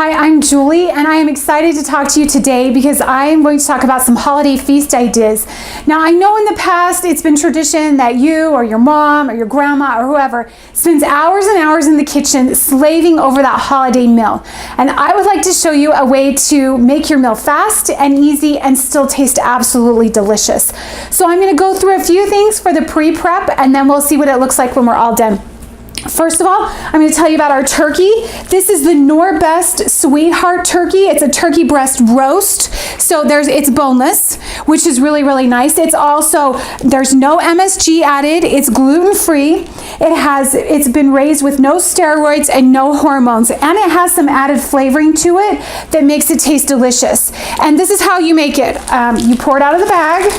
Hi, I'm Julie, and I am excited to talk to you today because I am going to talk about some holiday feast ideas. Now, I know in the past it's been tradition that you or your mom or your grandma or whoever spends hours and hours in the kitchen slaving over that holiday meal. And I would like to show you a way to make your meal fast and easy and still taste absolutely delicious. So I'm going to go through a few things for the pre-prep, and then we'll see what it looks like when we're all done. First of all, I'm going to tell you about our turkey. This is the Norbest Sweetheart Turkey. It's a turkey breast roast. So it's boneless, which is really, really nice. It's also, there's no MSG added. It's gluten-free. It's been raised with no steroids and no hormones. And it has some added flavoring to it that makes it taste delicious. And this is how you make it. You pour it out of the bag.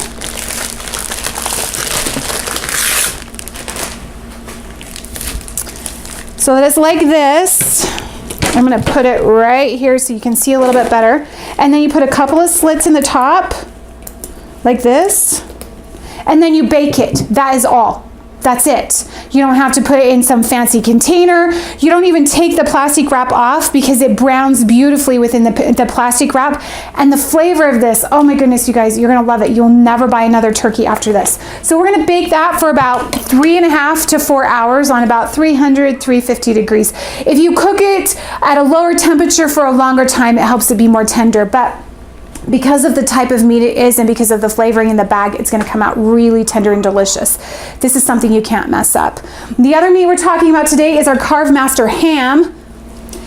So that it's like this. I'm going to put it right here so you can see a little bit better. And then you put a couple of slits in the top, like this. And then you bake it. That is all. That's it. You don't have to put it in some fancy container. You don't even take the plastic wrap off because it browns beautifully within the plastic wrap. And the flavor of this, oh my goodness, you guys, you're gonna love it. You'll never buy another turkey after this. So we're gonna bake that for about 3.5 to 4 hours on about 300, 350 degrees. If you cook it at a lower temperature for a longer time, it helps it be more tender. But because of the type of meat it is and because of the flavoring in the bag, it's going to come out really tender and delicious. This is something you can't mess up. The other meat we're talking about today is our Carve Master ham.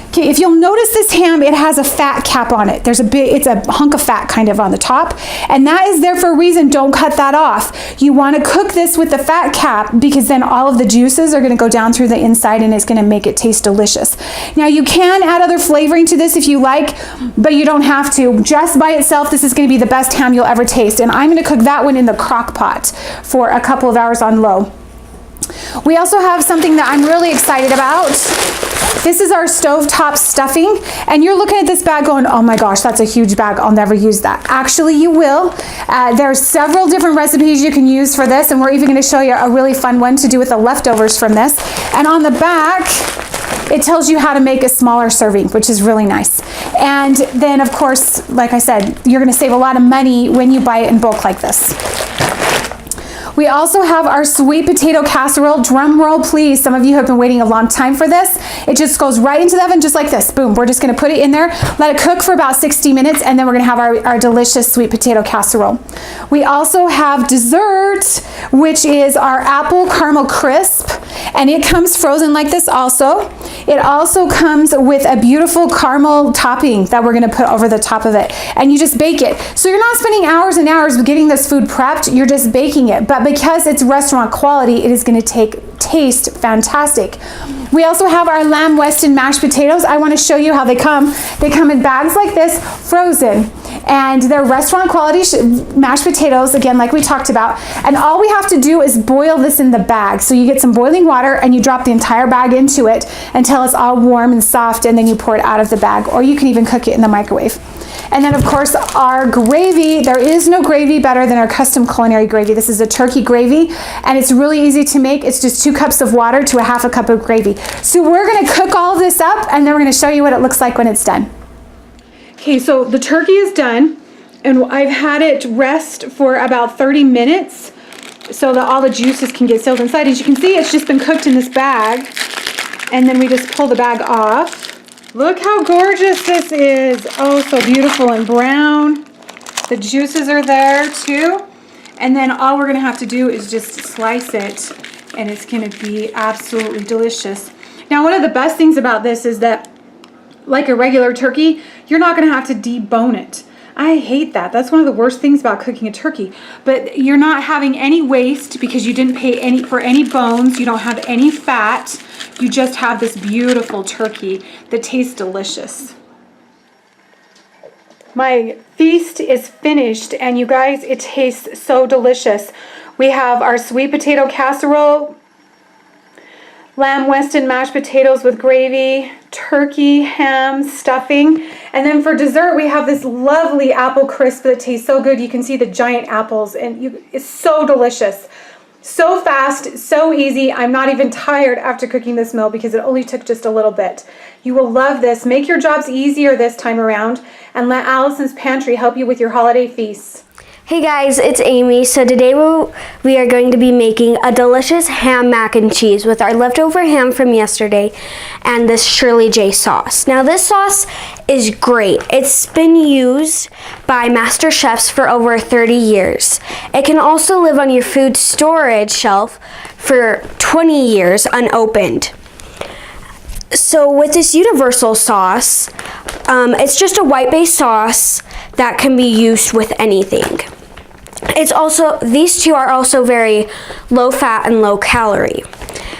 Okay, if you'll notice this ham, it has a fat cap on it. It's a hunk of fat kind of on the top, and that is there for a reason. Don't cut that off. You want to cook this with the fat cap because then all of the juices are going to go down through the inside and it's going to make it taste delicious. Now you can add other flavoring to this if you like, but you don't have to. Just by itself, this is going to be the best ham you'll ever taste, and I'm going to cook that one in the crock pot for a couple of hours on low. We also have something that I'm really excited about. This is our stovetop stuffing, and you're looking at this bag going, oh my gosh, that's a huge bag. I'll never use that. Actually, you will. There's several different recipes you can use for this, and we're even going to show you a really fun one to do with the leftovers from this. And on the back, it tells you how to make a smaller serving, which is really nice. And then, of course, like I said, you're going to save a lot of money when you buy it in bulk like this. We also have our sweet potato casserole. Drum roll, please. Some of you have been waiting a long time for this. It just goes right into the oven just like this. Boom. We're just going to put it in there, let it cook for about 60 minutes, and then we're going to have our delicious sweet potato casserole. We also have dessert, which is our apple caramel crisp, and it comes frozen like this also. It also comes with a beautiful caramel topping that we're going to put over the top of it, and you just bake it. So you're not spending hours and hours getting this food prepped. You're just baking it. But because it's restaurant quality, it is going to taste fantastic. We also have our Lamb Weston mashed potatoes. I want to show you how they come. They come in bags like this, frozen. And they're restaurant quality mashed potatoes, again, like we talked about. And all we have to do is boil this in the bag. So you get some boiling water and you drop the entire bag into it until it's all warm and soft, and then you pour it out of the bag. Or you can even cook it in the microwave. And then, of course, our gravy. There is no gravy better than our custom culinary gravy. This is a turkey gravy, and it's really easy to make. It's just 2 cups of water to a half a cup of gravy. So we're going to cook all of this up, and then we're going to show you what it looks like when it's done. Okay, so the turkey is done, and I've had it rest for about 30 minutes so that all the juices can get sealed inside. As you can see, it's just been cooked in this bag, and then we just pull the bag off. Look how gorgeous this is. Oh, so beautiful and brown. The juices are there too. And then all we're gonna have to do is just slice it, and it's gonna be absolutely delicious. Now, one of the best things about this is that, like a regular turkey, you're not gonna have to debone it. I hate that. That's one of the worst things about cooking a turkey. But you're not having any waste because you didn't pay for any bones. You don't have any fat. You just have this beautiful turkey that tastes delicious. My feast is finished, and you guys, it tastes so delicious. We have our sweet potato casserole, Lamb Weston mashed potatoes with gravy, turkey, ham, stuffing. And then for dessert, we have this lovely apple crisp that tastes so good. You can see the giant apples, and it's so delicious. So fast, so easy. I'm not even tired after cooking this meal because it only took just a little bit. You will love this. Make your jobs easier this time around and let Allison's Pantry help you with your holiday feasts. Hey guys, it's Amy. So today we are going to be making a delicious ham mac and cheese with our leftover ham from yesterday and this Shirley J sauce. Now this sauce is great. It's been used by master chefs for over 30 years. It can also live on your food storage shelf for 20 years unopened. So with this universal sauce, it's just a white-based sauce that can be used with anything. These two are also very low fat and low calorie.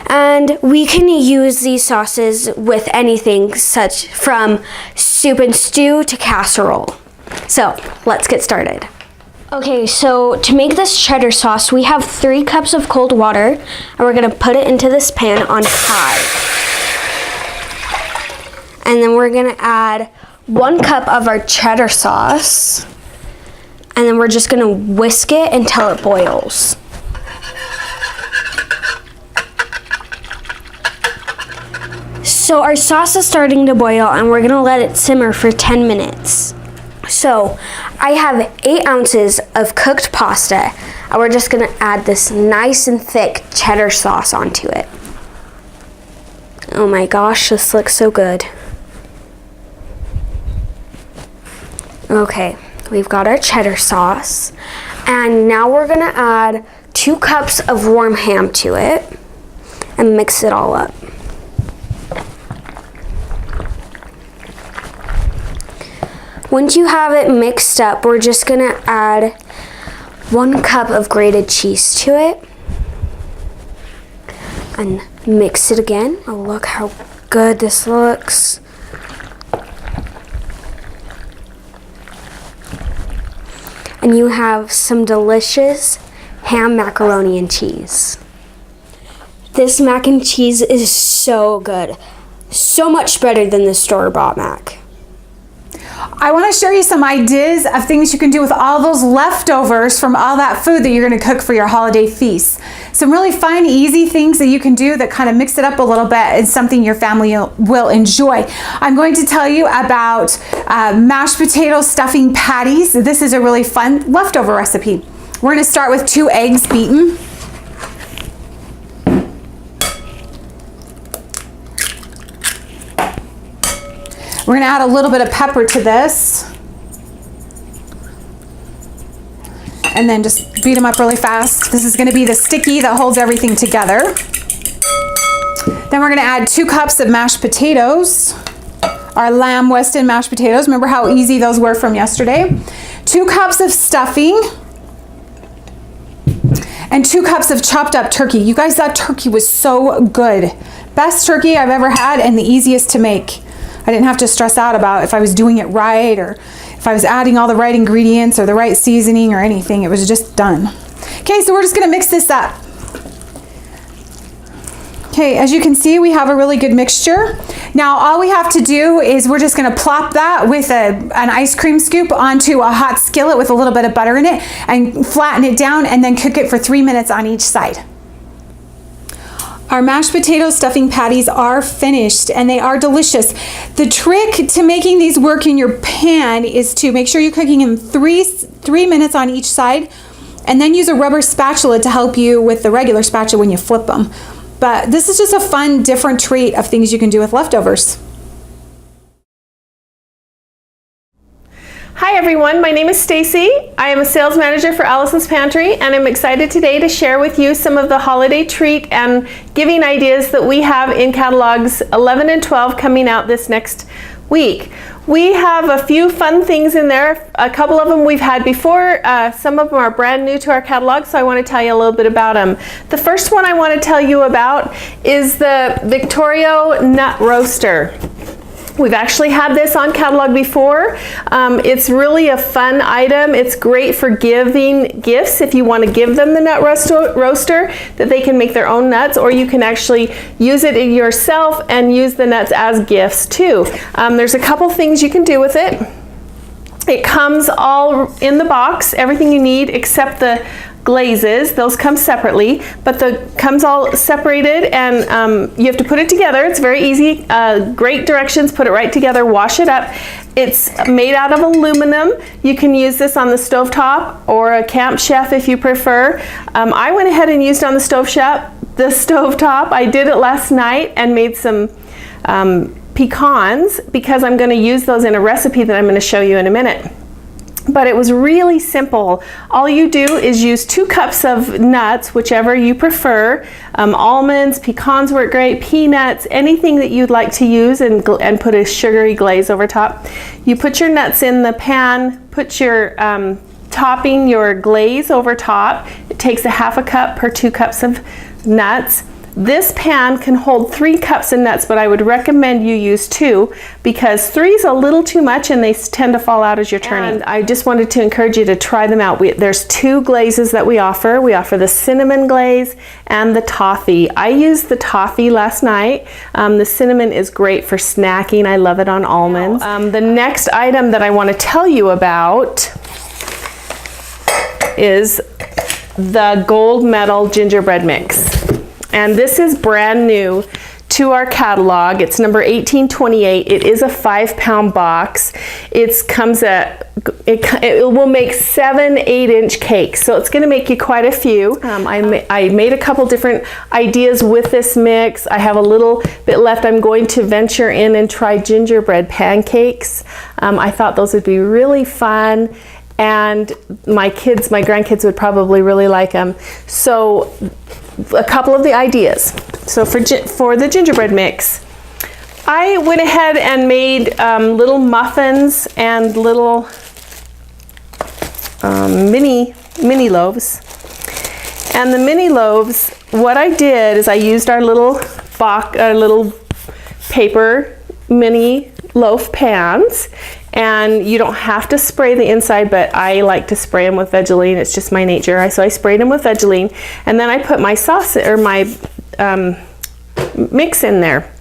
And we can use these sauces with anything, such from soup and stew to casserole. So let's get started. Okay, so to make this cheddar sauce, we have 3 cups of cold water, and we're gonna put it into this pan on high. And then we're gonna add 1 cup of our cheddar sauce, and then we're just gonna whisk it until it boils. So our sauce is starting to boil, and we're gonna let it simmer for 10 minutes. So I have 8 ounces of cooked pasta, and we're just gonna add this nice and thick cheddar sauce onto it. Oh my gosh, this looks so good. Okay, we've got our cheddar sauce, and now we're gonna add 2 cups of warm ham to it and mix it all up. Once you have it mixed up, we're just gonna add 1 cup of grated cheese to it and mix it again. Oh, look how good this looks. And you have some delicious ham macaroni and cheese. This mac and cheese is so good. So much better than the store-bought mac. I want to share you some ideas of things you can do with all those leftovers from all that food that you're going to cook for your holiday feasts. Some really fun, easy things that you can do that kind of mix it up a little bit and something your family will enjoy. I'm going to tell you about mashed potato stuffing patties. This is a really fun leftover recipe. We're going to start with 2 eggs beaten. We're gonna add a little bit of pepper to this. And then just beat them up really fast. This is gonna be the sticky that holds everything together. Then we're gonna add 2 cups of mashed potatoes. Our Lamb Weston mashed potatoes. Remember how easy those were from yesterday? 2 cups of stuffing. And 2 cups of chopped up turkey. You guys, that turkey was so good. Best turkey I've ever had and the easiest to make. I didn't have to stress out about if I was doing it right or if I was adding all the right ingredients or the right seasoning or anything. It was just done. Okay, so we're just gonna mix this up. Okay, as you can see, we have a really good mixture. Now, all we have to do is we're just gonna plop that with an ice cream scoop onto a hot skillet with a little bit of butter in it and flatten it down and then cook it for 3 minutes on each side. Our mashed potato stuffing patties are finished and they are delicious. The trick to making these work in your pan is to make sure you're cooking in 3 minutes on each side and then use a rubber spatula to help you with the regular spatula when you flip them. But this is just a fun, different treat of things you can do with leftovers. Hi everyone, my name is Stacy. I am a sales manager for Allison's Pantry and I'm excited today to share with you some of the holiday treat and giving ideas that we have in catalogs 11 and 12 coming out this next week. We have a few fun things in there. A couple of them we've had before. Some of them are brand new to our catalog, so I want to tell you a little bit about them. The first one I want to tell you about is the Victorio Nut Roaster. We've actually had this on catalog before. It's really a fun item. It's great for giving gifts if you want to give them the nut roaster that they can make their own nuts, or you can actually use it yourself and use the nuts as gifts too. There's a couple things you can do with it. It comes all in the box, everything you need except the glazes. Those come separately, but comes all separated, and you have to put it together. It's very easy. Great directions. Put it right together. Wash it up. It's made out of aluminum. You can use this on the stovetop or a Camp Chef if you prefer. I went ahead and used it on the stovetop. I did it last night and made some pecans because I'm going to use those in a recipe that I'm going to show you in a minute. But it was really simple. All you do is use 2 cups of nuts, whichever you prefer. Almonds, pecans work great, peanuts, anything that you'd like to use, and put a sugary glaze over top. You put your nuts in the pan, put your topping, your glaze over top. It takes a half a cup per 2 cups of nuts. This pan can hold 3 cups of nuts, but I would recommend you use 2 because 3 is a little too much and they tend to fall out as you're turning. And I just wanted to encourage you to try them out. There's 2 glazes that we offer. We offer the cinnamon glaze and the toffee. I used the toffee last night. The cinnamon is great for snacking. I love it on almonds. The next item that I want to tell you about is the Gold Medal gingerbread mix. And this is brand new to our catalog. It's number 1828. It is a 5-pound box. It will make 7 8-inch cakes. So it's going to make you quite a few. I made a couple different ideas with this mix. I have a little bit left. I'm going to venture in and try gingerbread pancakes. I thought those would be really fun. And my grandkids would probably really like them. So a couple of the ideas. So for the gingerbread mix, I went ahead and made little muffins and little mini loaves. And the mini loaves, what I did is I used our little paper mini loaf pans. And you don't have to spray the inside, but I like to spray them with Vegeline. It's just my nature. So I sprayed them with Vegeline, and then I put my sauce or my mix in there.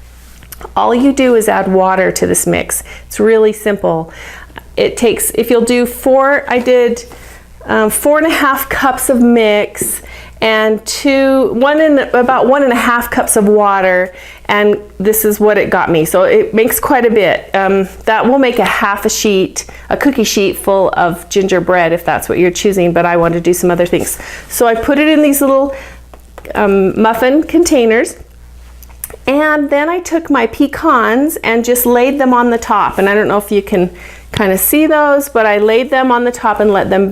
All you do is add water to this mix. It's really simple. It takes, if you'll do 4, I did 4.5 cups of mix and about 1.5 cups of water, and this is what it got me. So it makes quite a bit. That will make a cookie sheet full of gingerbread if that's what you're choosing, but I want to do some other things. So I put it in these little muffin containers, and then I took my pecans and just laid them on the top. And I don't know if you can kind of see those, but I laid them on the top and let them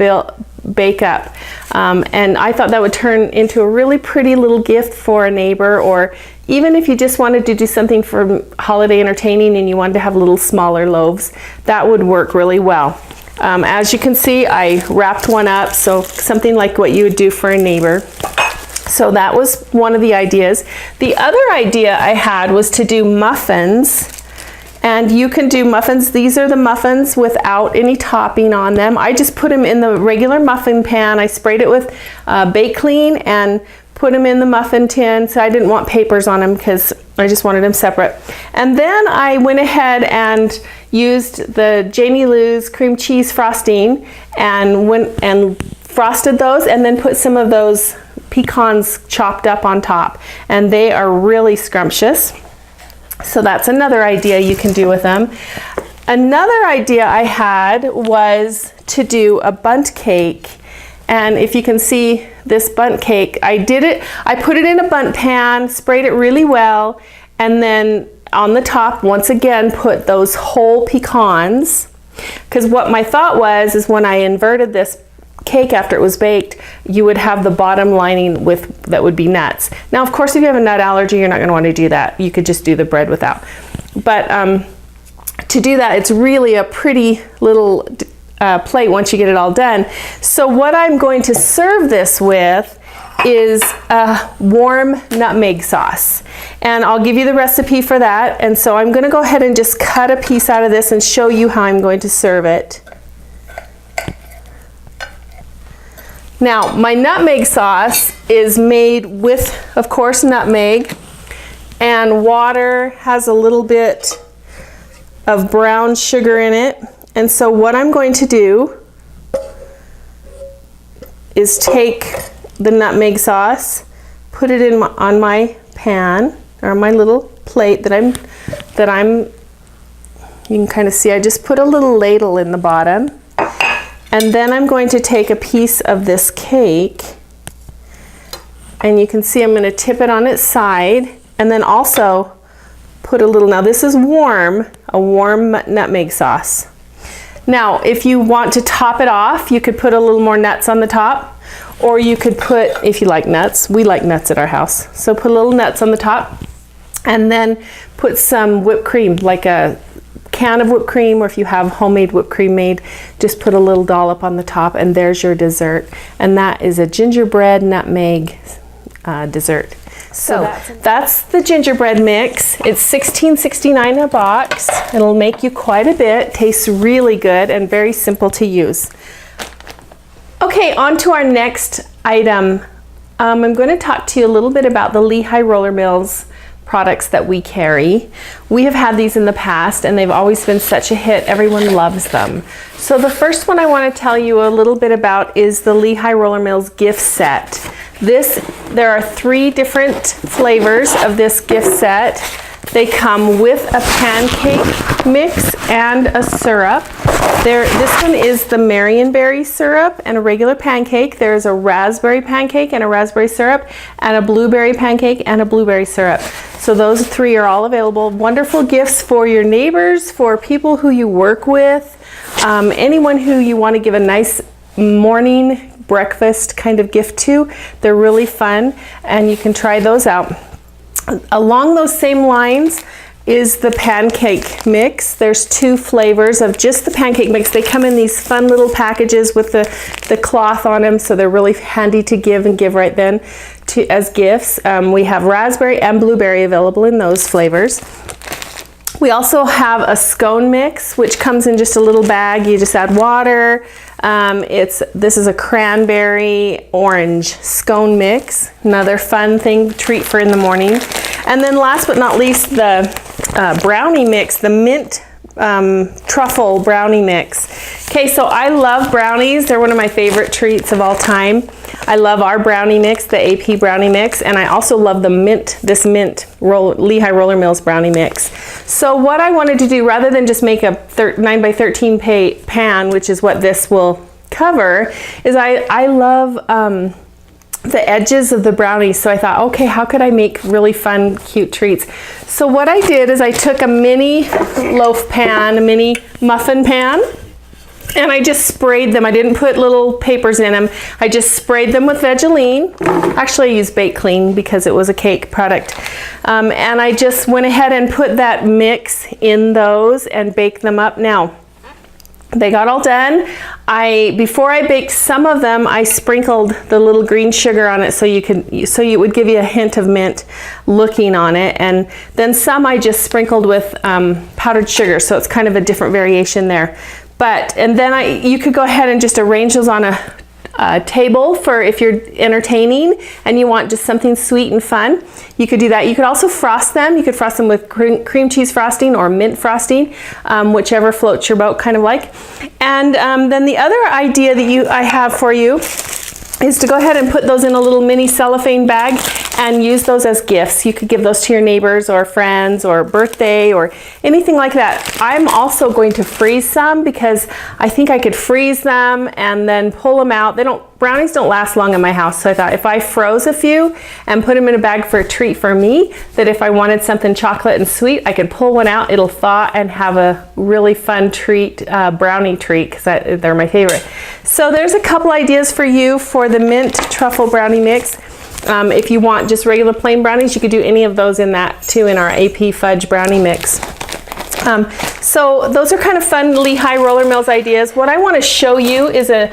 bake up. And I thought that would turn into a really pretty little gift for a neighbor, or even if you just wanted to do something for holiday entertaining and you wanted to have little smaller loaves, that would work really well. As you can see, I wrapped one up, so something like what you would do for a neighbor. So that was one of the ideas. The other idea I had was to do muffins. And you can do muffins. These are the muffins without any topping on them. I just put them in the regular muffin pan. I sprayed it with Bake Clean and put them in the muffin tin. So I didn't want papers on them because I just wanted them separate. And then I went ahead and used the Jamie Lou's cream cheese frosting and went and frosted those, and then put some of those pecans chopped up on top. And they are really scrumptious. So that's another idea you can do with them. Another idea I had was to do a bundt cake. And if you can see this bundt cake, I put it in a bundt pan, sprayed it really well, and then on the top, once again, put those whole pecans. Because what my thought was, is when I inverted this cake after it was baked, you would have the bottom lining that would be nuts. Now, of course, if you have a nut allergy, you're not going to want to do that. You could just do the bread without. But to do that, it's really a pretty little plate once you get it all done. So what I'm going to serve this with is a warm nutmeg sauce. And I'll give you the recipe for that. And so I'm going to go ahead and just cut a piece out of this and show you how I'm going to serve it. Now, my nutmeg sauce is made with, of course, nutmeg, and water, has a little bit of brown sugar in it. And so what I'm going to do is take the nutmeg sauce, put it in on my pan or my little plate that I'm, you can kind of see I just put a little ladle in the bottom, and then I'm going to take a piece of this cake, and you can see I'm going to tip it on its side, and then also put a little, now this is warm, a warm nutmeg sauce. Now, if you want to top it off, you could put a little more nuts on the top, or you could put, if you like nuts, we like nuts at our house, so put a little nuts on the top, and then put some whipped cream, like a can of whipped cream, or if you have homemade whipped cream made, just put a little dollop on the top, and there's your dessert. And that is a gingerbread nutmeg dessert. So that's the gingerbread mix. It's $16.69 a box. It'll make you quite a bit. Tastes really good and very simple to use. Okay, on to our next item. I'm going to talk to you a little bit about the Lehigh Roller Mills products that we carry. We have had these in the past and they've always been such a hit. Everyone loves them. So the first one I want to tell you a little bit about is the Lehigh Roller Mills gift set. There are 3 different flavors of this gift set. They come with a pancake mix and a syrup. This one is the Marionberry syrup and a regular pancake. There's a raspberry pancake and a raspberry syrup, and a blueberry pancake and a blueberry syrup. So those 3 are all available. Wonderful gifts for your neighbors, for people who you work with, anyone who you want to give a nice morning breakfast kind of gift to. They're really fun, and you can try those out. Along those same lines is the pancake mix. There's 2 flavors of just the pancake mix. They come in these fun little packages with the cloth on them, so they're really handy to give right then as gifts. We have raspberry and blueberry available in those flavors. We also have a scone mix, which comes in just a little bag. You just add water. This is a cranberry orange scone mix. Another fun treat for in the morning. And then last but not least, the brownie mix, the mint truffle brownie mix. Okay, so I love brownies. They're one of my favorite treats of all time. I love our brownie mix, the AP brownie mix, and I also love this mint Lehigh Roller Mills brownie mix. So what I wanted to do, rather than just make a 9 by 13 pan, which is what this will cover, is I love the edges of the brownies. So I thought, okay, how could I make really fun, cute treats? So what I did is I took a mini loaf pan, a mini muffin pan, and I just sprayed them. I didn't put little papers in them. I just sprayed them with Vegeline. Actually, I used Bake Clean because it was a cake product. And I just went ahead and put that mix in those and baked them up. Now, they got all done. Before I baked some of them, I sprinkled the little green sugar on it so it would give you a hint of mint looking on it. And then some I just sprinkled with powdered sugar, so it's kind of a different variation there. And then you could go ahead and just arrange those on a table for if you're entertaining and you want just something sweet and fun. You could do that. You could also frost them. You could frost them with cream cheese frosting or mint frosting, whichever floats your boat, kind of like. And then the other idea that I have for you is to go ahead and put those in a little mini cellophane bag and use those as gifts. You could give those to your neighbors or friends or birthday or anything like that. I'm also going to freeze some because I think I could freeze them and then pull them out. Brownies don't last long in my house, so I thought if I froze a few and put them in a bag for a treat for me, that if I wanted something chocolate and sweet, I could pull one out, it'll thaw and have a really fun treat, brownie treat, because they're my favorite. So there's a couple ideas for you for the mint truffle brownie mix. If you want just regular plain brownies, you could do any of those in that too, in our AP fudge brownie mix. So those are kind of fun Lehigh Roller Mills ideas. What I want to show you is a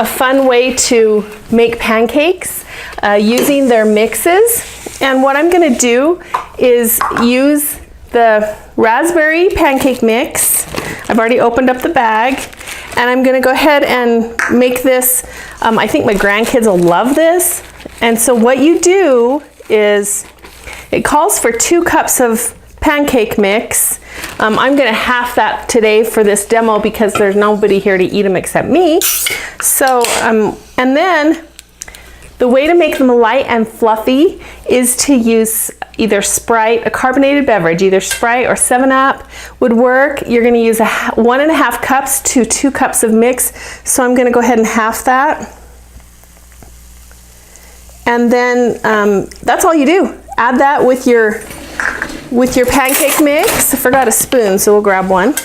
fun way to make pancakes using their mixes. And what I'm going to do is use the raspberry pancake mix. I've already opened up the bag, and I'm going to go ahead and make this. I think my grandkids will love this. And so what you do is, it calls for 2 cups of pancake mix. I'm gonna half that today for this demo because there's nobody here to eat them except me. So, and then the way to make them light and fluffy is to use either Sprite, a carbonated beverage, either Sprite or 7-Up would work. You're gonna use 1.5 cups to 2 cups of mix. So I'm gonna go ahead and half that. And then that's all you do. Add that with your pancake mix. I forgot a spoon, so we'll grab one.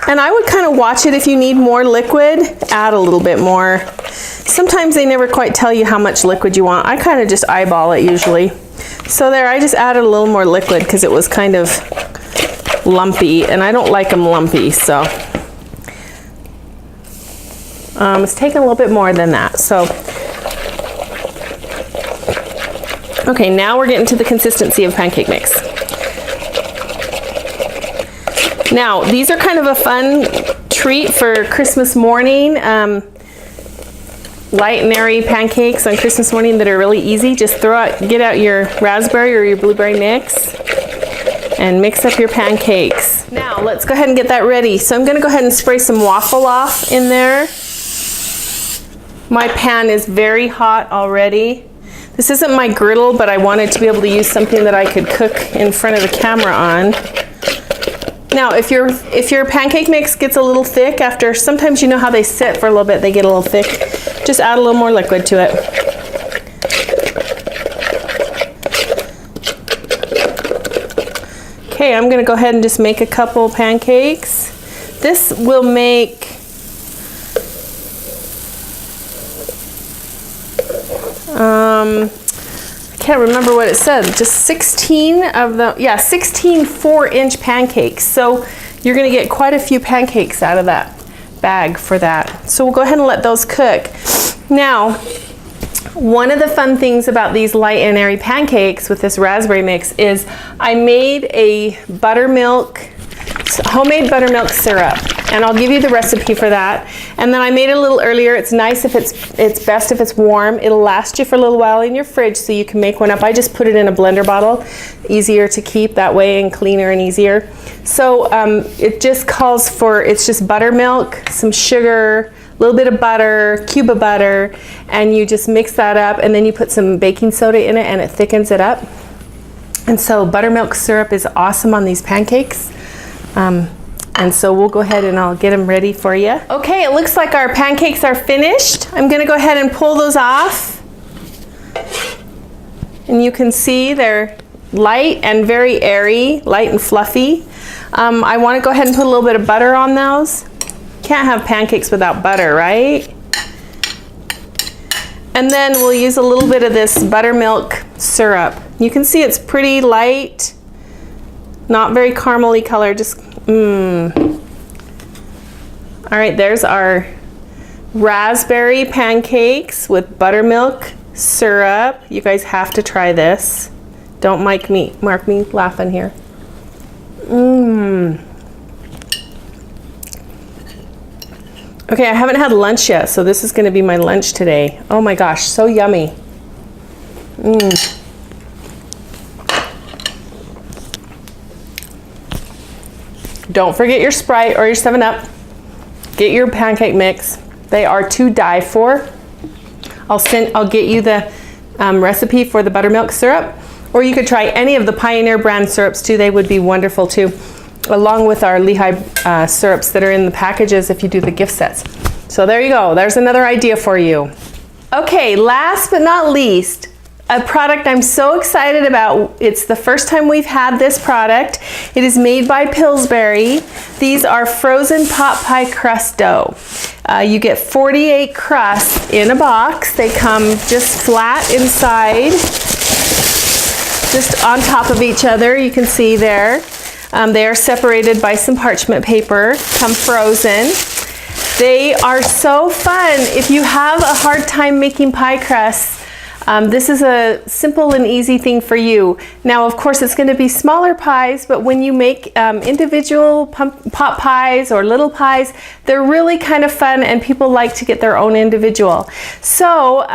And I would kind of watch it. If you need more liquid, add a little bit more. Sometimes they never quite tell you how much liquid you want. I kind of just eyeball it usually. So there, I just added a little more liquid because it was kind of lumpy, and I don't like them lumpy, so. It's taking a little bit more than that, so. Okay, now we're getting to the consistency of pancake mix. Now, these are kind of a fun treat for Christmas morning. Light and airy pancakes on Christmas morning that are really easy. Just get out your raspberry or your blueberry mix and mix up your pancakes. Now, let's go ahead and get that ready. So I'm gonna go ahead and spray some waffle off in there. My pan is very hot already. This isn't my griddle, but I wanted to be able to use something that I could cook in front of the camera on. Now, if your pancake mix gets a little thick after, sometimes you know how they sit for a little bit, they get a little thick. Just add a little more liquid to it. Okay, I'm gonna go ahead and just make a couple pancakes. This will make I can't remember what it said, just 16 of the, 16 4-inch pancakes. So you're gonna get quite a few pancakes out of that bag for that. So we'll go ahead and let those cook. Now, one of the fun things about these light and airy pancakes with this raspberry mix is I made a homemade buttermilk syrup, and I'll give you the recipe for that. And then I made it a little earlier. It's nice if it's best if it's warm. It'll last you for a little while in your fridge, so you can make one up. I just put it in a blender bottle, easier to keep that way and cleaner and easier. So it just calls for, it's just buttermilk, some sugar, a little bit of butter, cube of butter, and you just mix that up, and then you put some baking soda in it and it thickens it up. And so buttermilk syrup is awesome on these pancakes. And so we'll go ahead and I'll get them ready for you. Okay, it looks like our pancakes are finished. I'm gonna go ahead and pull those off. And you can see they're light and very airy, light and fluffy. I wanna go ahead and put a little bit of butter on those. Can't have pancakes without butter, right? And then we'll use a little bit of this buttermilk syrup. You can see it's pretty light, not very caramely color, just All right, there's our raspberry pancakes with buttermilk syrup. You guys have to try this. Don't mark me laughing here. Okay, I haven't had lunch yet, so this is gonna be my lunch today. Oh my gosh, so yummy. Don't forget your Sprite or your 7-Up. Get your pancake mix. They are to die for. I'll get you the recipe for the buttermilk syrup, or you could try any of the Pioneer brand syrups too. They would be wonderful too, along with our Lehigh syrups that are in the packages if you do the gift sets. So there you go. There's another idea for you. Okay, last but not least, a product I'm so excited about. It's the first time we've had this product. It is made by Pillsbury. These are frozen pot pie crust dough. You get 48 crusts in a box. They come just flat inside, just on top of each other. You can see there. They are separated by some parchment paper, come frozen. They are so fun. If you have a hard time making pie crusts, this is a simple and easy thing for you. Now, of course, it's going to be smaller pies, but when you make individual pot pies or little pies, they're really kind of fun, and people like to get their own individual. So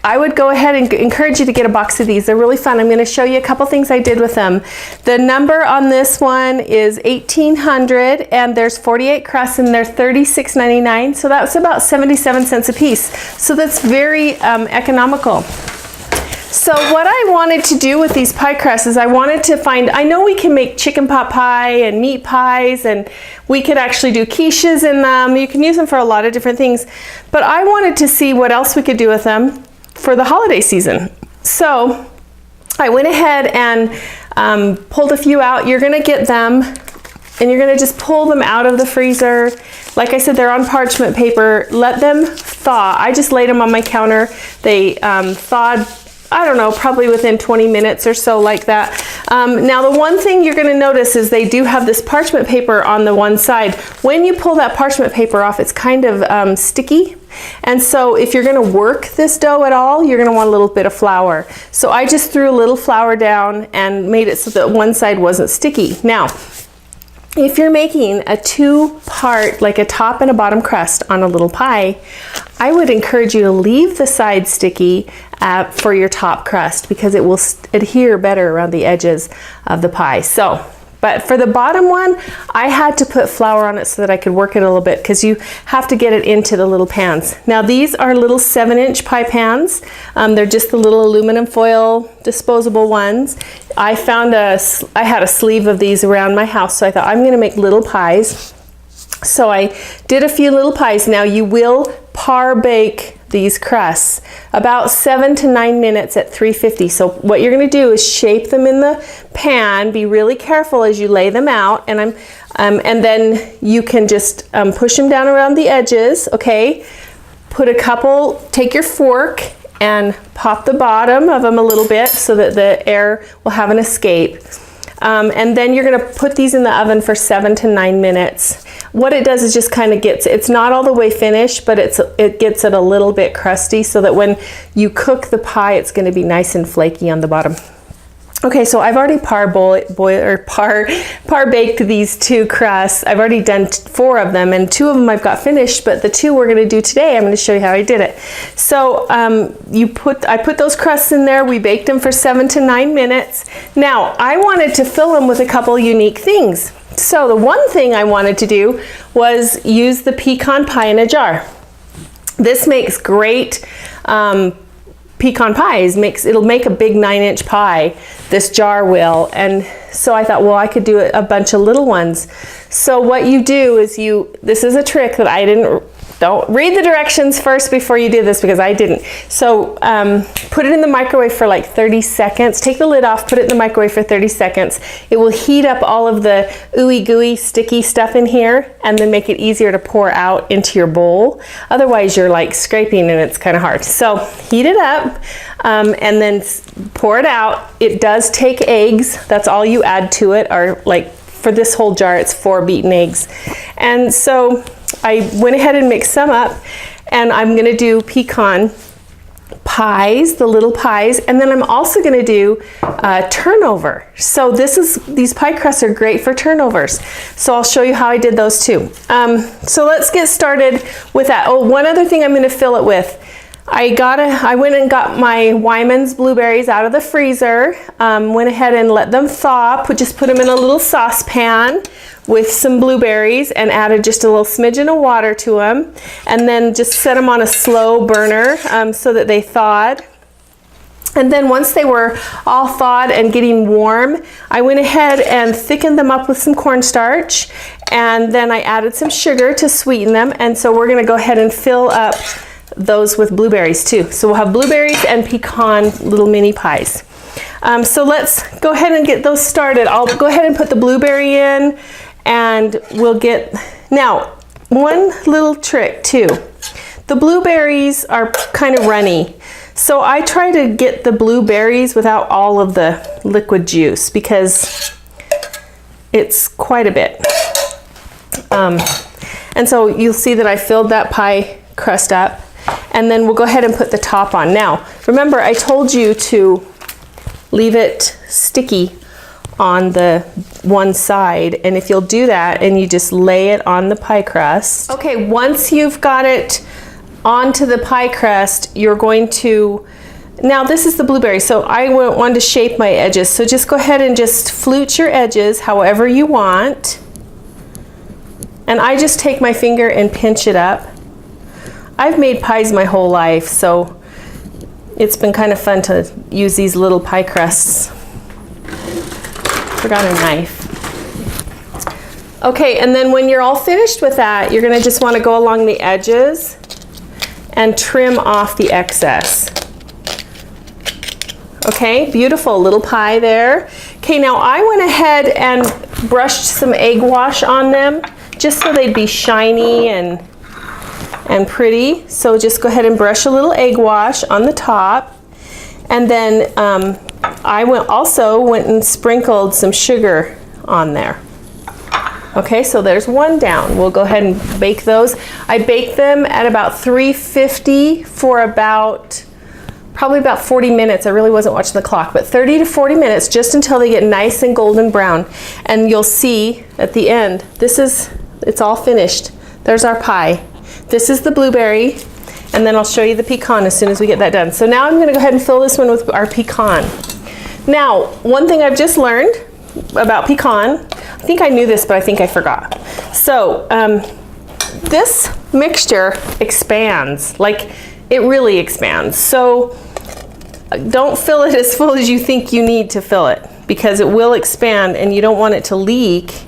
I would go ahead and encourage you to get a box of these. They're really fun. I'm going to show you a couple things I did with them. The number on this one is 1800, and there's 48 crusts, and they're $36.99. So that's about 77 cents a piece. So that's very economical. So what I wanted to do with these pie crusts is I wanted to find, I know we can make chicken pot pie and meat pies, and we could actually do quiches in them. You can use them for a lot of different things, but I wanted to see what else we could do with them for the holiday season. So I went ahead and pulled a few out. You're gonna get them and you're gonna just pull them out of the freezer. Like I said, they're on parchment paper. Let them thaw. I just laid them on my counter. They thawed, I don't know, probably within 20 minutes or so, like that. Now the one thing you're gonna notice is they do have this parchment paper on the one side. When you pull that parchment paper off, it's kind of sticky. And so if you're gonna work this dough at all, you're gonna want a little bit of flour. So I just threw a little flour down and made it so that one side wasn't sticky. Now, if you're making a two-part, like a top and a bottom crust on a little pie, I would encourage you to leave the side sticky for your top crust because it will adhere better around the edges of the pie. So, but for the bottom one, I had to put flour on it so that I could work it a little bit because you have to get it into the little pans. Now these are little 7-inch pie pans. They're just the little aluminum foil disposable ones. I found I had a sleeve of these around my house, so I thought I'm gonna make little pies. So I did a few little pies. Now you will par bake these crusts about 7 to 9 minutes at 350. So what you're going to do is shape them in the pan. Be really careful as you lay them out, and and then you can just push them down around the edges. Okay, take your fork and pop the bottom of them a little bit so that the air will have an escape. And then you're going to put these in the oven for 7 to 9 minutes. What it does is just kind of it's not all the way finished, but it gets it a little bit crusty so that when you cook the pie, it's going to be nice and flaky on the bottom. Okay, so I've already par baked these two crusts. I've already done 4 of them, and 2 of them I've got finished, but the 2 we're going to do today, I'm going to show you how I did it. So I put those crusts in there. We baked them for 7 to 9 minutes. Now I wanted to fill them with a couple unique things. So the one thing I wanted to do was use the pecan pie in a jar. This makes great pecan pies. It'll make a big 9-inch pie. This jar will. And so I thought, well, I could do a bunch of little ones. So what you do is this is a trick that don't read the directions first before you do this because I didn't. So put it in the microwave for like 30 seconds. Take the lid off, put it in the microwave for 30 seconds. It will heat up all of the ooey gooey sticky stuff in here and then make it easier to pour out into your bowl. Otherwise you're like scraping and it's kind of hard. So heat it up and then pour it out. It does take eggs. That's all you add to it, or like for this whole jar it's 4 beaten eggs. And so I went ahead and mixed some up, and I'm going to do pecan pies, the little pies, and then I'm also going to do turnover. So these pie crusts are great for turnovers. So I'll show you how I did those too. So let's get started with that. Oh, one other thing I'm going to fill it with. I went and got my Wyman's blueberries out of the freezer, went ahead and let them thaw, just put them in a little saucepan with some blueberries and added just a little smidgen of water to them, and then just set them on a slow burner so that they thawed. And then once they were all thawed and getting warm, I went ahead and thickened them up with some cornstarch, and then I added some sugar to sweeten them. And so we're going to go ahead and fill up those with blueberries too. So we'll have blueberries and pecan little mini pies. So let's go ahead and get those started. I'll go ahead and put the blueberry in, and now one little trick too. The blueberries are kind of runny. So I try to get the blueberries without all of the liquid juice because it's quite a bit. And so you'll see that I filled that pie crust up, and then we'll go ahead and put the top on. Now, remember I told you to leave it sticky on the one side, and if you'll do that and you just lay it on the pie crust. Okay, once you've got it onto the pie crust, you're going to, now this is the blueberry, so I wanted to shape my edges. So just go ahead and just flute your edges however you want. And I just take my finger and pinch it up. I've made pies my whole life, so it's been kind of fun to use these little pie crusts. Forgot a knife. Okay, and then when you're all finished with that, you're gonna just wanna go along the edges and trim off the excess. Okay, beautiful little pie there. Okay, now I went ahead and brushed some egg wash on them just so they'd be shiny and pretty. So just go ahead and brush a little egg wash on the top. And then I also went and sprinkled some sugar on there. Okay, so there's one down. We'll go ahead and bake those. I baked them at about 350 for probably about 40 minutes. I really wasn't watching the clock, but 30 to 40 minutes just until they get nice and golden brown. And you'll see at the end, it's all finished. There's our pie. This is the blueberry, and then I'll show you the pecan as soon as we get that done. So now I'm gonna go ahead and fill this one with our pecan. Now, one thing I've just learned about pecan, I think I knew this, but I think I forgot. So this mixture expands, like it really expands. So don't fill it as full as you think you need to fill it, because it will expand and you don't want it to leak.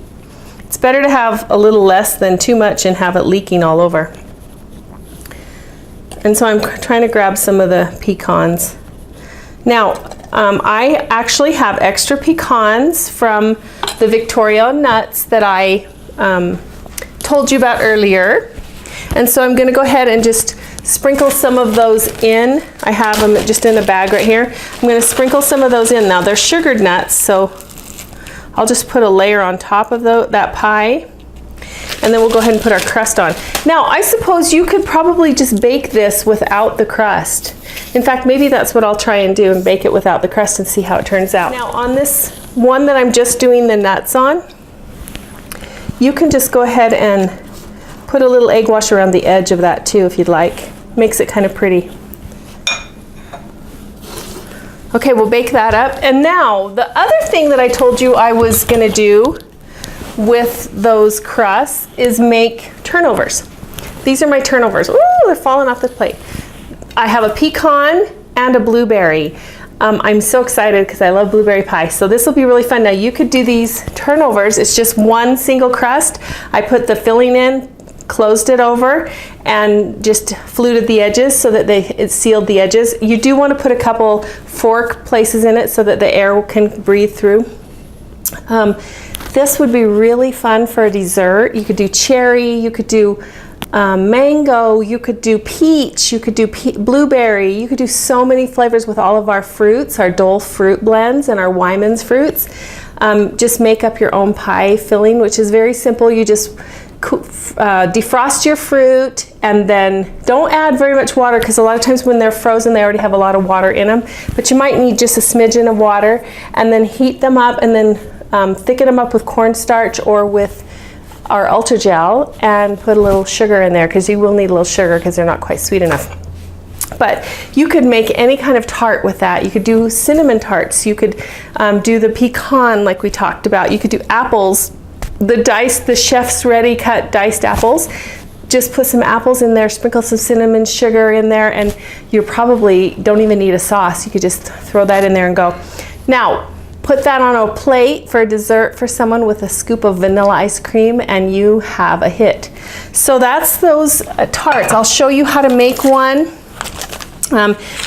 It's better to have a little less than too much and have it leaking all over. And so I'm trying to grab some of the pecans. Now, I actually have extra pecans from the Victoria nuts that I told you about earlier. And so I'm gonna go ahead and just sprinkle some of those in. I have them just in a bag right here. I'm gonna sprinkle some of those in. Now they're sugared nuts, so I'll just put a layer on top of that pie. And then we'll go ahead and put our crust on. Now, I suppose you could probably just bake this without the crust. In fact, maybe that's what I'll try and do, and bake it without the crust and see how it turns out. Now, on this one that I'm just doing the nuts on, you can just go ahead and put a little egg wash around the edge of that too, if you'd like. Makes it kind of pretty. Okay, we'll bake that up. And now, the other thing that I told you I was gonna do with those crusts is make turnovers. These are my turnovers. Ooh, they're falling off the plate. I have a pecan and a blueberry. I'm so excited because I love blueberry pie. So this will be really fun. Now you could do these turnovers. It's just one single crust. I put the filling in, closed it over, and just fluted the edges so that it sealed the edges. You do want to put a couple fork places in it so that the air can breathe through. This would be really fun for a dessert. You could do cherry, you could do mango, you could do peach, you could do blueberry, you could do so many flavors with all of our fruits, our Dole fruit blends and our Wyman's fruits. Just make up your own pie filling, which is very simple. You just defrost your fruit, and then don't add very much water, because a lot of times when they're frozen they already have a lot of water in them, but you might need just a smidgen of water, and then heat them up, and then thicken them up with cornstarch or with our Ultra Gel, and put a little sugar in there, because you will need a little sugar because they're not quite sweet enough. But you could make any kind of tart with that. You could do cinnamon tarts, you could do the pecan like we talked about, you could do apples, the chef's ready cut diced apples. Just put some apples in there, sprinkle some cinnamon sugar in there, and you probably don't even need a sauce. You could just throw that in there and go. Now, put that on a plate for a dessert for someone with a scoop of vanilla ice cream, and you have a hit. So that's those tarts. I'll show you how to make one.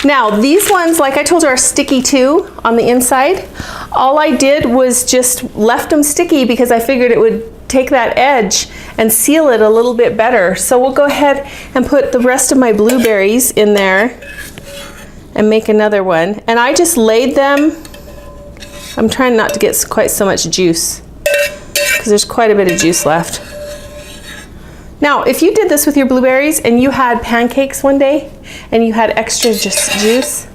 Now, these ones, like I told you, are sticky too on the inside. All I did was just left them sticky because I figured it would take that edge and seal it a little bit better. So we'll go ahead and put the rest of my blueberries in there and make another one. And I just laid them. I'm trying not to get quite so much juice because there's quite a bit of juice left. Now, if you did this with your blueberries and you had pancakes one day and you had extra juice,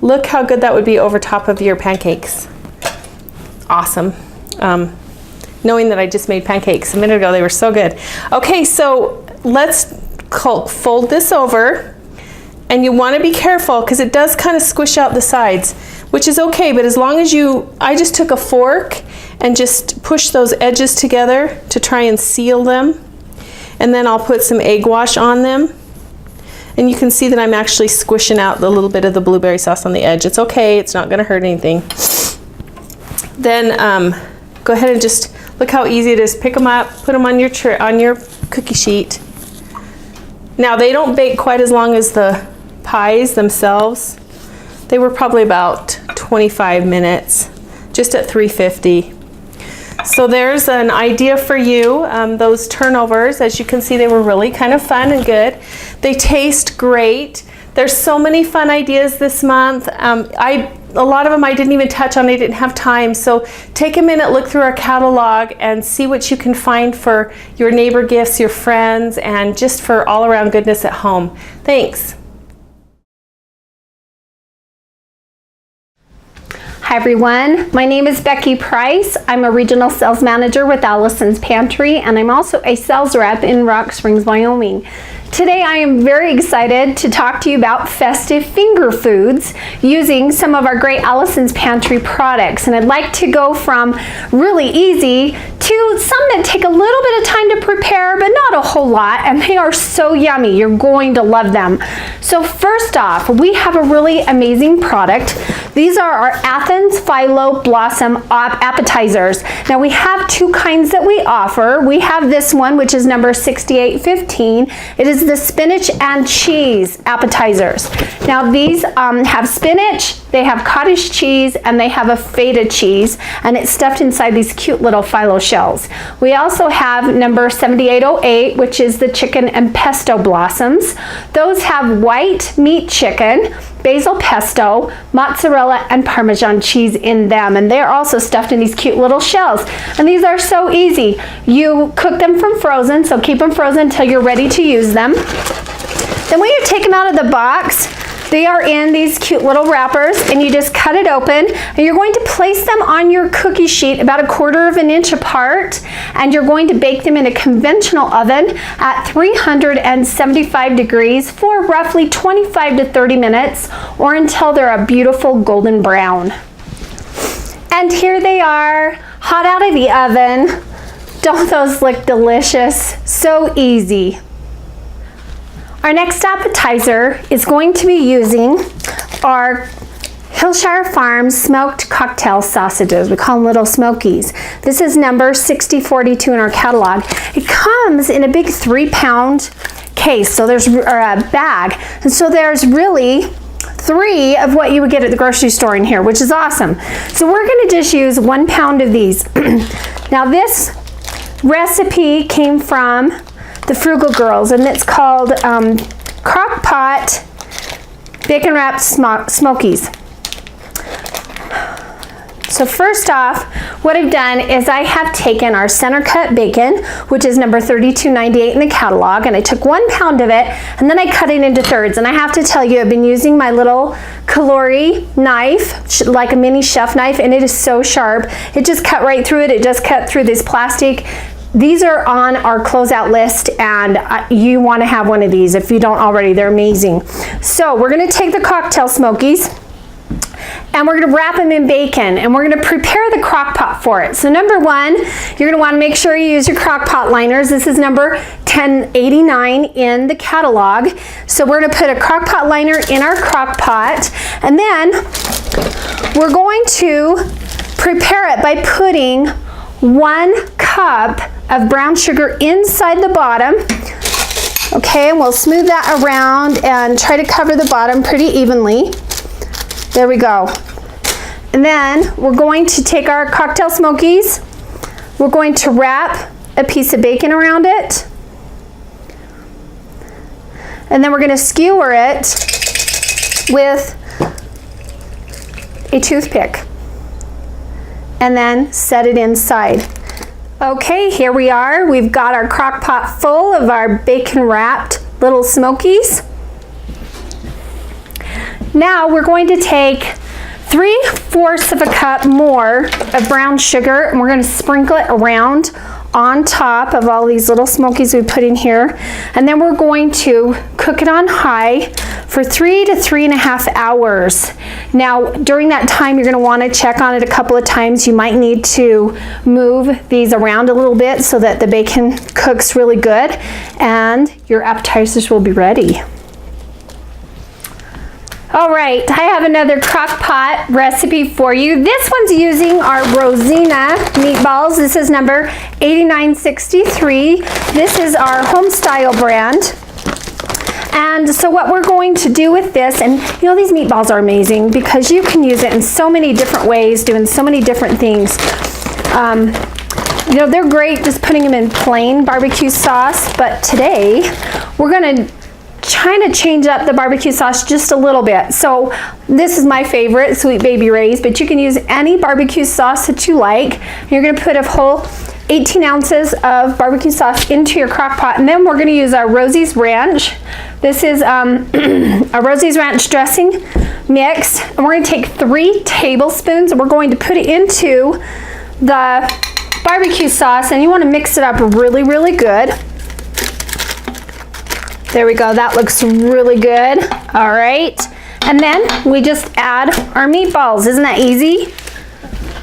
look how good that would be over top of your pancakes. Awesome. Knowing that I just made pancakes a minute ago, they were so good. Okay, so let's fold this over, and you want to be careful because it does kind of squish out the sides, which is okay, but as long as I just took a fork and just pushed those edges together to try and seal them, and then I'll put some egg wash on them. And you can see that I'm actually squishing out the little bit of the blueberry sauce on the edge. It's okay, it's not gonna hurt anything. Then go ahead and just look how easy it is. Pick them up, put them on your cookie sheet. Now they don't bake quite as long as the pies themselves. They were probably about 25 minutes, just at 350. So there's an idea for you. Those turnovers, as you can see, they were really kind of fun and good. They taste great. There's so many fun ideas this month. A lot of them I didn't even touch on. I didn't have time. So take a minute, look through our catalog and see what you can find for your neighbor gifts, your friends, and just for all around goodness at home. Thanks. Hi everyone, my name is Becky Price. I'm a regional sales manager with Allison's Pantry, and I'm also a sales rep in Rock Springs, Wyoming. Today I am very excited to talk to you about festive finger foods using some of our great Allison's Pantry products. And I'd like to go from really easy to some that take a little bit of time to prepare, but not a whole lot, and they are so yummy. You're going to love them. So first off, we have a really amazing product. These are our Athens Philo Blossom appetizers. Now we have two kinds that we offer. We have this one, which is number 6815. It is the spinach and cheese appetizers. Now these have spinach, they have cottage cheese, and they have a feta cheese, and it's stuffed inside these cute little phyllo shells. We also have number 7808, which is the chicken and pesto blossoms. Those have white meat chicken, basil pesto, mozzarella, and Parmesan cheese in them, and they're also stuffed in these cute little shells. And these are so easy. You cook them from frozen, so keep them frozen until you're ready to use them. Then when you take them out of the box, they are in these cute little wrappers, and you just cut it open, and you're going to place them on your cookie sheet about 1/4 inch apart, and you're going to bake them in a conventional oven at 375 degrees for roughly 25 to 30 minutes, or until they're a beautiful golden brown. And here they are, hot out of the oven. Don't those look delicious? So easy. Our next appetizer is going to be using our Hillshire Farms smoked cocktail sausages. We call them Little Smokies. This is number 6042 in our catalog. It comes in a big 3-pound case, so there's a bag, and so there's really 3 of what you would get at the grocery store in here, which is awesome. So we're going to just use 1 pound of these. Now this recipe came from the Frugal Girls, and it's called crock pot bacon wrapped smokies. So first off, what I've done is I have taken our center cut bacon, which is number 3298 in the catalog, and I took 1 pound of it, and then I cut it into thirds. And I have to tell you, I've been using my little Kalori knife, like a mini chef knife, and it is so sharp. It just cut right through it. It just cut through this plastic. These are on our closeout list, and you want to have one of these if you don't already. They're amazing. So we're going to take the cocktail smokies, and we're going to wrap them in bacon, and we're going to prepare the crock pot for it. So number 1, you're going to want to make sure you use your crock pot liners. This is number 1089 in the catalog. So we're going to put a crock pot liner in our crock pot, and then we're going to prepare it by putting 1 cup of brown sugar inside the bottom. Okay, and we'll smooth that around and try to cover the bottom pretty evenly. There we go. And then we're going to take our cocktail smokies. We're going to wrap a piece of bacon around it. And then we're going to skewer it with a toothpick. And then set it inside. Okay, here we are. We've got our crock pot full of our bacon wrapped Little Smokies. Now we're going to take 3/4 of a cup more of brown sugar, and we're going to sprinkle it around on top of all these little smokies we put in here. And then we're going to cook it on high for 3 to 3.5 hours. Now, during that time, you're gonna wanna check on it a couple of times. You might need to move these around a little bit so that the bacon cooks really good, and your appetizers will be ready. All right, I have another crock pot recipe for you. This one's using our Rosina meatballs. This is number 8963. This is our home style brand. And so what we're going to do with this, and you know, these meatballs are amazing because you can use it in so many different ways, doing so many different things. You know, they're great just putting them in plain barbecue sauce, but today we're gonna trying to change up the barbecue sauce just a little bit. So this is my favorite, Sweet Baby Ray's, but you can use any barbecue sauce that you like. You're gonna put a whole 18 ounces of barbecue sauce into your crock pot, and then we're gonna use our Rosie's Ranch. This is a Rosie's Ranch dressing mix, and we're gonna take 3 tablespoons and we're going to put it into the barbecue sauce, and you wanna mix it up really, really good. There we go, that looks really good. All right, and then we just add our meatballs. Isn't that easy?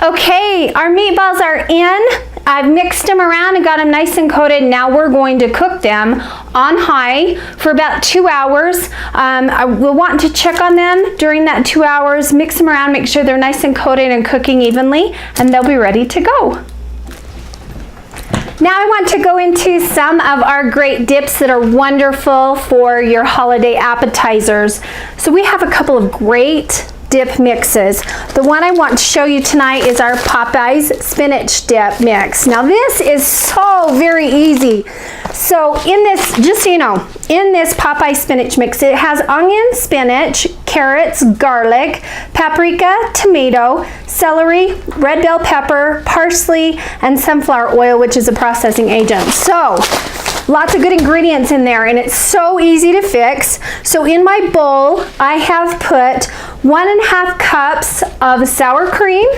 Okay, our meatballs are in. I've mixed them around and got them nice and coated. Now we're going to cook them on high for about 2 hours. I will want to check on them during that 2 hours, mix them around, make sure they're nice and coated and cooking evenly, and they'll be ready to go. Now I want to go into some of our great dips that are wonderful for your holiday appetizers. So we have a couple of great dip mixes. The one I want to show you tonight is our Popeyes spinach dip mix. Now this is so very easy. So in this, just so you know, in this Popeye spinach mix, it has onion, spinach, carrots, garlic, paprika, tomato, celery, red bell pepper, parsley, and sunflower oil, which is a processing agent. So lots of good ingredients in there, and it's so easy to fix. So in my bowl, I have put 1.5 cups of sour cream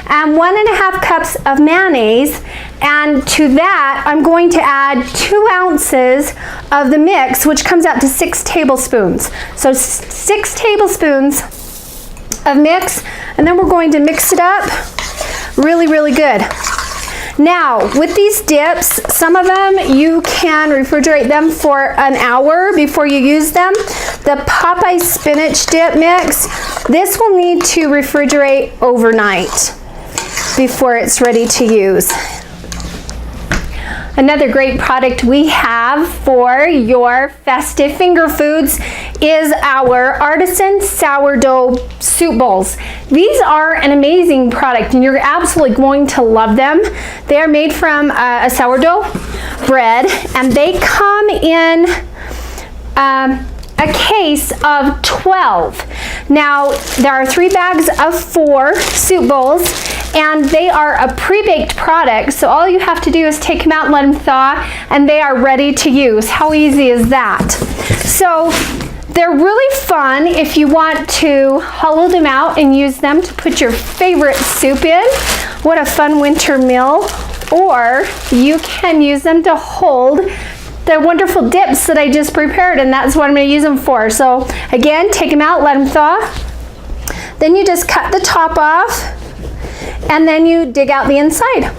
and 1.5 cups of mayonnaise, and to that I'm going to add 2 ounces of the mix, which comes out to 6 tablespoons. So 6 tablespoons of mix, and then we're going to mix it up really, really good. Now, with these dips, some of them you can refrigerate them for an hour before you use them. The Popeye spinach dip mix, this will need to refrigerate overnight before it's ready to use. Another great product we have for your festive finger foods is our Artisan Sourdough Soup Bowls. These are an amazing product and you're absolutely going to love them. They are made from a sourdough bread, and they come in a case of 12. Now, there are 3 bags of 4 soup bowls, and they are a pre-baked product, so all you have to do is take them out and let them thaw, and they are ready to use. How easy is that? So they're really fun if you want to hollow them out and use them to put your favorite soup in. What a fun winter meal. Or you can use them to hold the wonderful dips that I just prepared, and that's what I'm going to use them for. So again, take them out, let them thaw. Then you just cut the top off, and then you dig out the inside.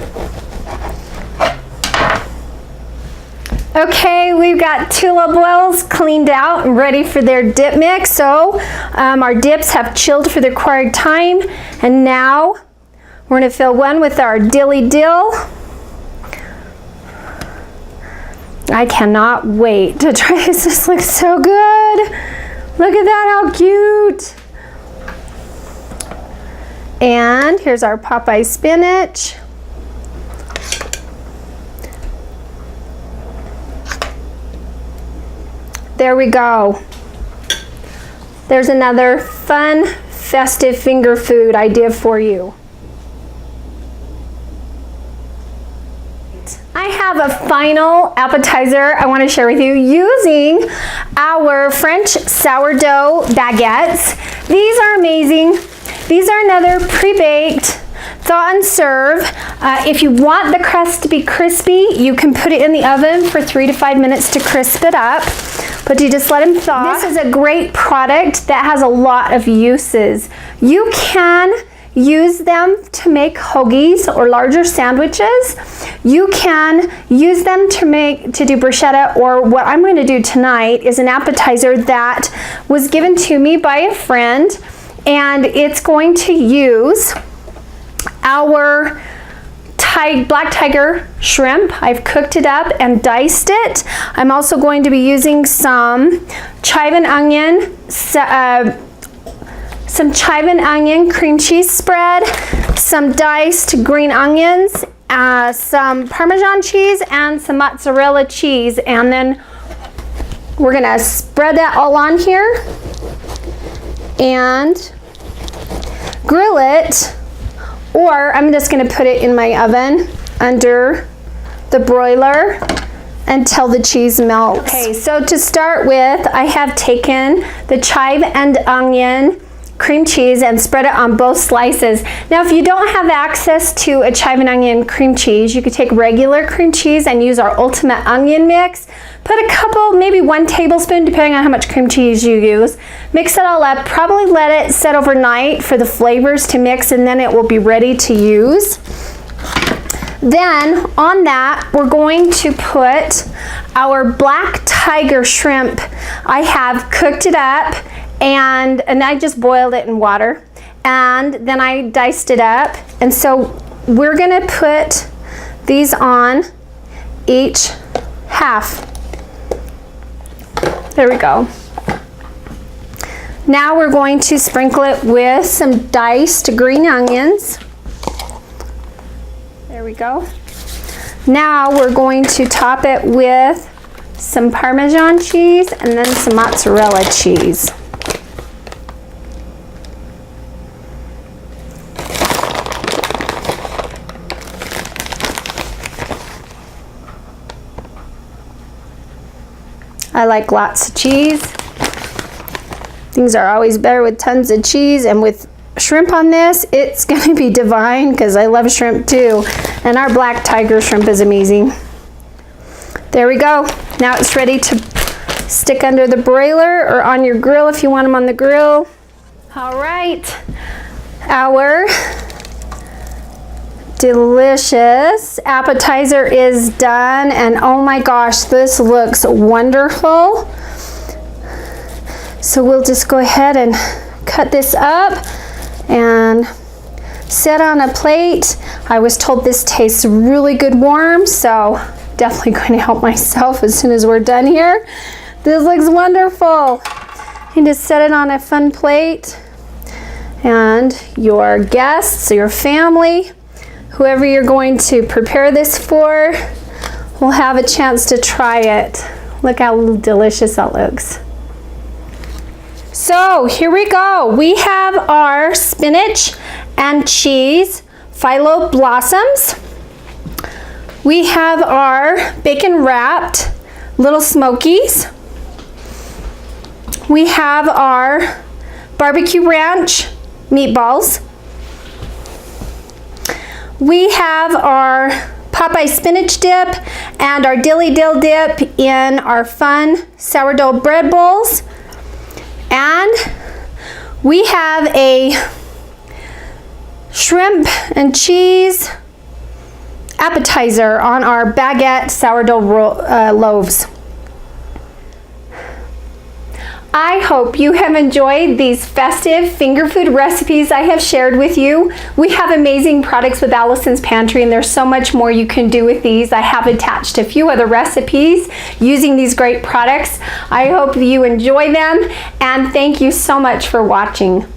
Okay, we've got tulip bowls cleaned out and ready for their dip mix. So our dips have chilled for the required time, and now we're going to fill one with our dilly dill. I cannot wait to try this. This looks so good. Look at that, how cute. And here's our Popeye spinach. There we go. There's another fun, festive finger food idea for you. I have a final appetizer I want to share with you using our French sourdough baguettes. These are amazing. These are another pre-baked Thaw and serve. If you want the crust to be crispy, you can put it in the oven for 3 to 5 minutes to crisp it up, but you just let them thaw. This is a great product that has a lot of uses. You can use them to make hoagies or larger sandwiches. You can use them to do bruschetta, or what I'm going to do tonight is an appetizer that was given to me by a friend, and it's going to use our black tiger shrimp. I've cooked it up and diced it. I'm also going to be using some chive and onion cream cheese spread, some diced green onions, some Parmesan cheese, and some mozzarella cheese. And then we're gonna spread that all on here and grill it, or I'm just gonna put it in my oven under the broiler until the cheese melts. Okay, so to start with, I have taken the chive and onion cream cheese and spread it on both slices. Now, if you don't have access to a chive and onion cream cheese, you could take regular cream cheese and use our ultimate onion mix. Put a couple, maybe 1 tablespoon, depending on how much cream cheese you use. Mix it all up, probably let it set overnight for the flavors to mix, and then it will be ready to use. Then on that, we're going to put our black tiger shrimp. I have cooked it up, and I just boiled it in water, and then I diced it up. And so we're gonna put these on each half. There we go. Now we're going to sprinkle it with some diced green onions. There we go. Now we're going to top it with some Parmesan cheese and then some mozzarella cheese. I like lots of cheese. Things are always better with tons of cheese, and with shrimp on this, it's gonna be divine because I love shrimp too. And our black tiger shrimp is amazing. There we go. Now it's ready to stick under the broiler or on your grill if you want them on the grill. All right, our delicious appetizer is done, and oh my gosh, this looks wonderful. So we'll just go ahead and cut this up and set on a plate. I was told this tastes really good warm, so definitely going to help myself as soon as we're done here. This looks wonderful. You just set it on a fun plate, and your guests, your family, whoever you're going to prepare this for, will have a chance to try it. Look how delicious that looks. So here we go. We have our spinach and cheese phyllo blossoms. We have our bacon wrapped little smokies. We have our barbecue ranch meatballs. We have our Popeye spinach dip and our dilly dill dip in our fun sourdough bread bowls. And we have a shrimp and cheese appetizer on our baguette sourdough loaves. I hope you have enjoyed these festive finger food recipes I have shared with you. We have amazing products with Allison's Pantry, and there's so much more you can do with these. I have attached a few other recipes using these great products. I hope you enjoy them, and thank you so much for watching.